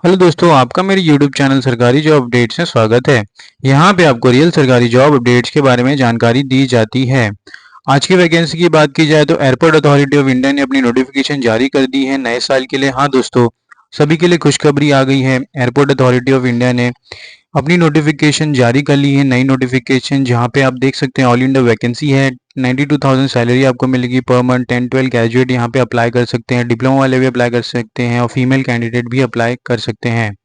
Hello दोस्तों, आपका मेरे यूट्यूब चैनल सरकारी जॉब अपडेट्स में स्वागत है। यहाँ पे आपको रियल सरकारी जॉब अपडेट्स के बारे में जानकारी दी जाती है। आज की वैकेंसी की बात की जाए तो एयरपोर्ट अथॉरिटी ऑफ इंडिया ने अपनी नोटिफिकेशन जारी कर दी है नए साल के लिए। हाँ दोस्तों, सभी के लिए खुशखबरी आ गई है। एयरपोर्ट अथॉरिटी ऑफ इंडिया ने अपनी नोटिफिकेशन जारी कर ली है, नई नोटिफिकेशन, जहाँ पे आप देख सकते हैं ऑल इंडिया वैकेंसी है। 92,000 सैलरी आपको मिलेगी पर मंथ। 10-12 ग्रेजुएट यहाँ पे अप्लाई कर सकते हैं, डिप्लोमा वाले भी अप्लाई कर सकते हैं और फीमेल कैंडिडेट भी अप्लाई कर सकते हैं।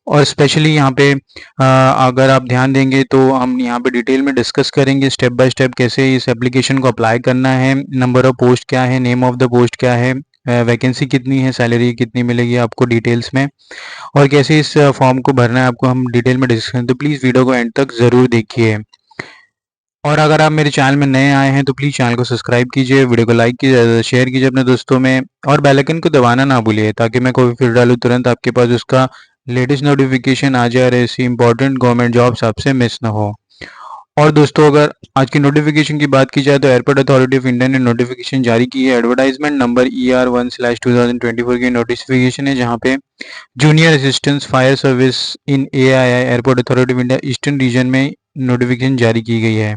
और स्पेशली यहाँ पे अगर आप ध्यान देंगे तो हम यहाँ पे डिटेल में डिस्कस करेंगे स्टेप बाय स्टेप कैसे इस एप्लीकेशन को अप्लाई करना है, नंबर ऑफ पोस्ट क्या है, नेम ऑफ द पोस्ट क्या है, वैकेंसी कितनी है, सैलरी कितनी मिलेगी आपको डिटेल्स में, और कैसे इस फॉर्म को भरना है आपको हम डिटेल में डिस्कस करें। तो प्लीज़ वीडियो को एंड तक ज़रूर देखिए। और अगर आप मेरे चैनल में नए आए हैं तो प्लीज़ चैनल को सब्सक्राइब कीजिए, वीडियो को लाइक कीजिए, शेयर कीजिए अपने दोस्तों में, और बेल आइकन को दबाना ना भूलिए ताकि मैं कोई भी वीडियो डालूँ तुरंत आपके पास उसका लेटेस्ट नोटिफिकेशन आ जाए और ऐसी इंपॉर्टेंट गवर्नमेंट जॉब्स आपसे मिस ना हो। और दोस्तों, अगर आज की नोटिफिकेशन की बात की जाए तो एयरपोर्ट अथॉरिटी ऑफ इंडिया ने नोटिफिकेशन जारी की है। एडवर्टाइजमेंट नंबर ER1/2024 की नोटिफिकेशन है, जहाँ पे junior assistant fire service in AII airport authority of India eastern region में नोटिफिकेशन जारी की गई है।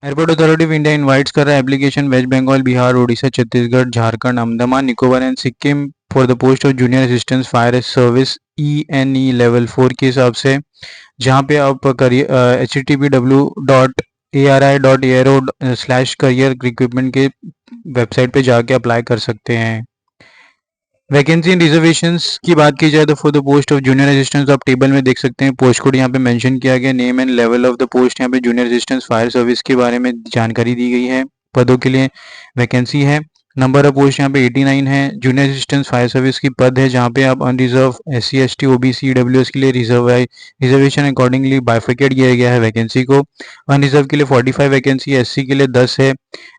Airport authority of India invites कर रहा है application West Bengal, Bihar, Orissa, Chhattisgarh, Jharkhand, Andaman Nicobar and Sikkim for the post of junior assistant fire service ENE level 4 के हिसाब से, जहाँ पे आप http://ari.aero/career रिक्रूटमेंट के वेबसाइट पे जाके अप्लाई कर सकते हैं। वैकेंसी एंड रिजर्वेशंस की बात की जाए तो for the post of junior assistant आप टेबल में देख सकते हैं, पोस्ट कोड यहाँ पे मेंशन किया गया, name and level of the post, यहाँ पे जूनियर असिस्टेंट फायर सर्विस के बारे में जानकारी दी गई है। पदों के लिए वैकेंसी है। नंबर ऑफ पोस्ट यहाँ पे 89 है। जूनियर असिस्टेंट फायर सर्विस की पद है, जहाँ पे आप unreserved SC ST OBC EWS के लिए रिजर्व है। रिजर्वेशन अकॉर्डिंगली बाइफिकेट किया गया है वैकेंसी को। अनरिजर्व के लिए 45 वैकेंसी है, SC के लिए 10 है,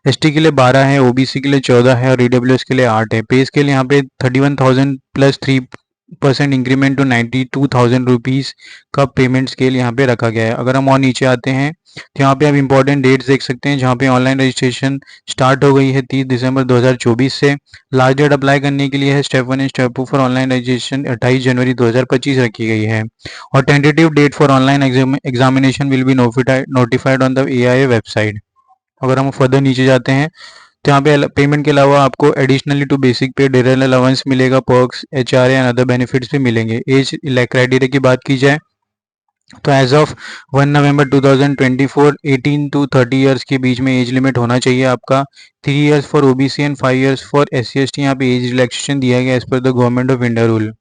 ST के लिए 12 है, OBC के लिए 14 है और EWS के लिए 8 है। पे स्केल यहाँ पे 31,000 प्लस 3% इंक्रीमेंट टू 92,000 रुपीज़ का पेमेंट स्केल यहाँ पे रखा गया है। अगर हम और नीचे आते हैं तो यहाँ पे आप इंपॉर्टेंट डेट्स देख सकते हैं, जहाँ पे ऑनलाइन रजिस्ट्रेशन स्टार्ट हो गई है 30 दिसंबर 2024 से। लास्ट डेट अप्लाई करने के लिए है step 1 and step 2 for online registration 28 जनवरी 2025 रखी गई है। और tentative date for online examination will be notified on the AIA website. अगर हम फर्दर नीचे जाते हैं तो यहाँ पे पेमेंट के अलावा आपको additionally to basic pay dinner allowance मिलेगा, perks, HRA and other benefits भी मिलेंगे। एज क्राइटेरिया की बात की जाए तो एज ऑफ 1 नवंबर 2024 18 टू 30 इयर्स के बीच में एज लिमिट होना चाहिए आपका। 3 years for OBC and 5 years for SC ST यहाँ पे एज रिलैक्सेशन दिया गया एज पर the government of India rule.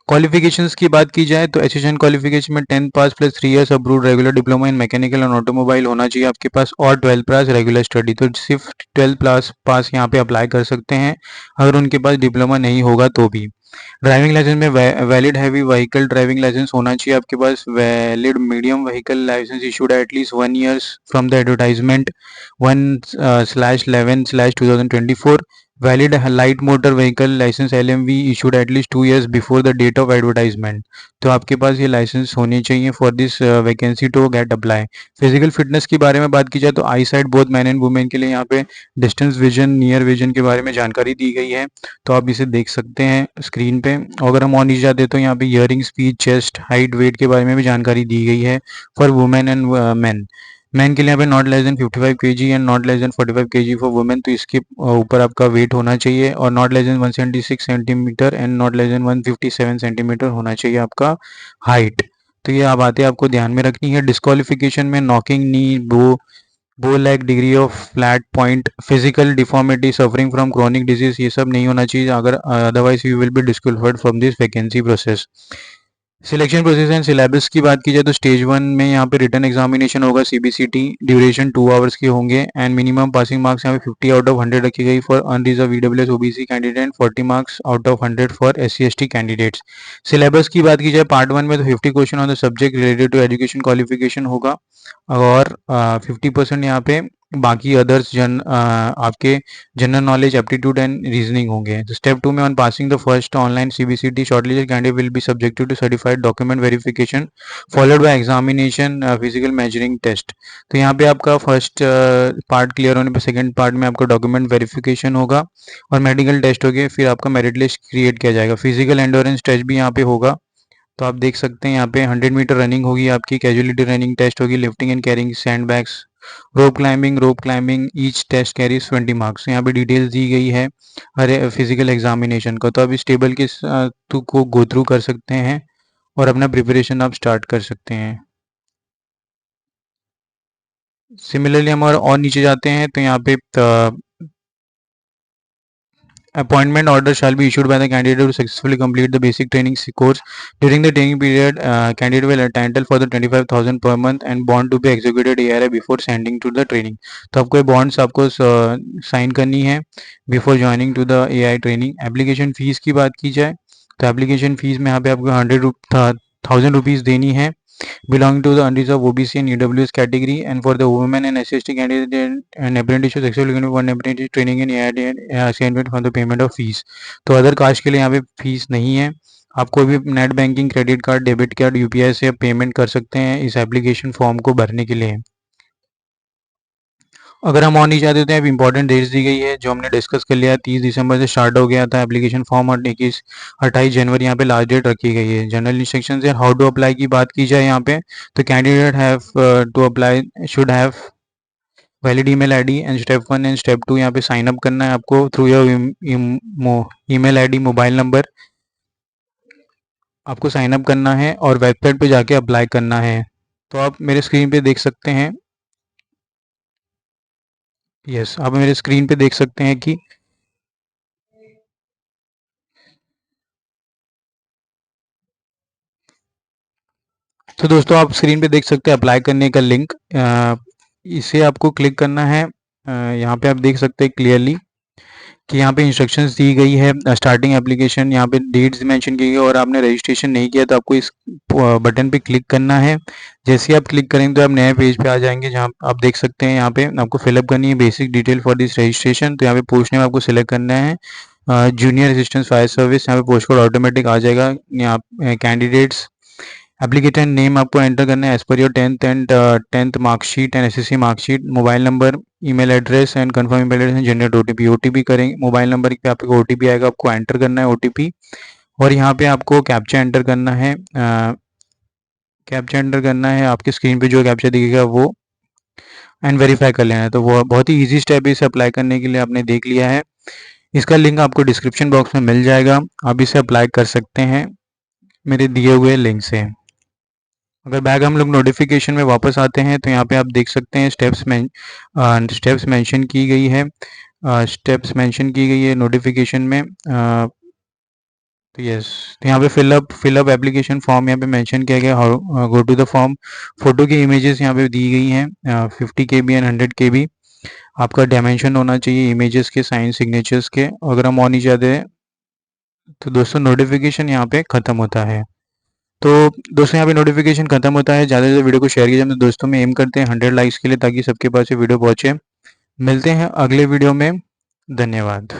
Qualifications की बात की जाए तो एसोसिएशन क्वालिफिकेशन में 10 pass plus 3 years approved regular diploma in mechanical and automobile होना चाहिए आपके पास, और 12 पास रेगुलर स्टडी। तो सिर्फ 12 प्लस पास यहाँ पे अप्लाई कर सकते हैं, अगर उनके पास डिप्लोमा नहीं होगा तो भी। ड्राइविंग लाइसेंस में valid heavy vehicle driving licence होना चाहिए आपके पास। Valid medium vehicle licence issued at least 1 years from the advertisement 1/11/2024। Valid light motor vehicle licence LMV issued at least 2 years before the date of advertisement. तो आपके पास ये licence होने चाहिए for this vacancy to get apply. Physical fitness की बारे में बात की जाए तो eyesight both man and women के लिए यहाँ पे डिस्टेंस विजन, नियर विजन के बारे में जानकारी दी गई है, तो आप इसे देख सकते हैं स्क्रीन पे। अगर हम और नीचे जाते हैं तो यहाँ पे hearing, speech, chest height, weight के बारे में भी जानकारी दी गई है for women and man. Man के लिए यहाँ पे not less than 55 kg and not less than 45 kg for women, तो इसके ऊपर आपका वेट होना चाहिए, और not less than 176 centimetre and not less than 157 centimetre होना चाहिए आपका हाइट। तो ये बातें आपको ध्यान में रखनी है। डिस्क्वालिफिकेशन में knocking knee, bow leg, degree of flat point, physical deformity, suffering from chronic disease, ये सब नहीं होना चाहिए, अगर otherwise you will be disqualified from this vacancy process. Selection process and syllabus की बात की जाए तो स्टेज 1 में यहाँ पे रिटन एग्जामिनेशन होगा CBCT, ड्यूरेशन 2 आवर्स की होंगे एंड मिनिमम पासिंग मार्क्स यहाँ पे 50 आउट ऑफ 100 रखी गई for unreserved EWS OBC candidate, 40 marks out of 100 for SC ST candidates. Syllabus की बात की जाए पार्ट 1 में तो 50 question on the subject related to education qualification होगा, और 50% यहाँ पे बाकी अदर्स आपके general knowledge, aptitude and reasoning होंगे। तो स्टेप 2 में on passing the first online CBCT shortlisted candidate will be subjected to certified document verification followed by examination physical measuring test. तो यहाँ पे आपका फर्स्ट पार्ट क्लियर होने पर सेकंड पार्ट में आपका डॉक्यूमेंट वेरिफिकेशन होगा और मेडिकल टेस्ट हो गए, फिर आपका मेरिट लिस्ट क्रिएट किया जाएगा। फिजिकल एंडोरेंस टेस्ट भी यहाँ पे होगा। तो आप देख सकते हैं यहाँ पे 100 मीटर रनिंग होगी आपकी, कैजुअलिटी रनिंग टेस्ट होगी, lifting and carrying sand bags, rope climbing each test carries 20 marks. यहाँ पे डिटेल्स दी गई है हर फिजिकल एग्जामिनेशन का। तो आप इस टेबल के को गो थ्रू कर सकते हैं और अपना प्रिपरेशन आप स्टार्ट कर सकते हैं। सिमिलरली हम और नीचे जाते हैं तो यहाँ पे appointment order shall be issued by the candidate who successfully complete the basic training course. During the training period, candidate will entitle for the 25,000 per month and bond to be executed ARI before sending to the training. तो आपको bonds आपको sign करनी है before joining two the AI training. Application fees की बात की जाए तो एप्लीकेशन फीस में यहाँ पे आपको 100,000 रुपीज़ देनी है belonging to the unreserved OBC and EWS category, and for the women and SC candidate and apprentices sexual one apprentice training in AIT and assignment for the payment of fees। तो other caste के लिए यहाँ पे fees नहीं है। आप कोई भी net banking, credit card, debit card, UPI से आप पेमेंट कर सकते हैं इस एप्लीकेशन फॉर्म को भरने के लिए। अगर हम और नहीं चाहते तो अब इंपॉर्टेंट डेट्स दी गई है जो हमने डिस्कस कर लिया। 30 दिसंबर से स्टार्ट हो गया था एप्लीकेशन फॉर्म और 28 जनवरी यहाँ पे लास्ट डेट रखी गई है। जनरल इंस्ट्रक्शंस है हाउ टू अप्लाई की बात की जाए यहाँ पे तो candidate have to apply should have valid email ID and step 1 and step 2 यहाँ पे साइन अप करना है आपको through your email ID, mobile number आपको साइन अप करना है और वेबसाइट पे जाके अप्लाई करना है। तो आप मेरे स्क्रीन पे देख सकते हैं, यस आप मेरे स्क्रीन पे देख सकते हैं कि तो दोस्तों आप स्क्रीन पे देख सकते हैं अप्लाई करने का लिंक, इसे आपको क्लिक करना है। यहाँ पे आप देख सकते हैं क्लियरली कि यहाँ पे इंस्ट्रक्शंस दी गई है। स्टार्टिंग एप्लीकेशन यहाँ पे डेट्स मेंशन की गई और आपने रजिस्ट्रेशन नहीं किया तो आपको इस बटन पे क्लिक करना है। जैसे ही आप क्लिक करेंगे तो आप नए पेज पे आ जाएंगे जहाँ आप देख सकते हैं यहाँ पे आपको फिलअप करनी है basic detail for this registration. तो यहाँ पे पोस्ट नेम आपको सिलेक्ट करना है जूनियर असिस्टेंट फायर सर्विस। यहाँ पे पोस्ट कोड ऑटोमेटिक आ जाएगा। यहाँ कैंडिडेट्स एप्लीकेशन नेम आपको एंटर करना है as per your 10th marksheet and SSC marksheet, mobile number, email address and confirm email address and generate OTP करेंगे। मोबाइल नंबर पे आपको ओटीपी आएगा, आपको एंटर करना है ओटीपी और यहाँ पे आपको कैप्चा एंटर करना है। कैप्चा एंटर करना है, आपके स्क्रीन पे जो कैप्चा दिखेगा वो एंड वेरीफाई कर लेना है। तो वो बहुत ही ईजी स्टेप है, इसे अप्लाई करने के लिए आपने देख लिया है। इसका लिंक आपको डिस्क्रिप्शन बॉक्स में मिल जाएगा, आप इसे अप्लाई कर सकते हैं मेरे दिए हुए लिंक से। अगर बैक हम लोग नोटिफिकेशन में वापस आते हैं तो यहाँ पे आप देख सकते हैं स्टेप्स मेंशन की गई है, स्टेप्स मेंशन की गई है नोटिफिकेशन में। तो यस, तो यहाँ पे फिलअप एप्लीकेशन फॉर्म यहाँ पे मेंशन किया गया। Go to the form, photo की इमेजेस यहाँ पे दी गई हैं 50 KB एंड 100 KB। आपका डायमेंशन होना चाहिए इमेजेस के, साइन सिग्नेचर्स के। अगर हम और नहीं चाहते हैं तो दोस्तों नोटिफिकेशन यहाँ पे ख़त्म होता है। तो दोस्तों यहाँ पे नोटिफिकेशन खत्म होता है। ज़्यादा से ज़्यादा वीडियो को शेयर कीजिए अपने दोस्तों में। एम करते हैं 100 लाइक्स के लिए ताकि सबके पास ये वीडियो पहुँचे। मिलते हैं अगले वीडियो में, धन्यवाद।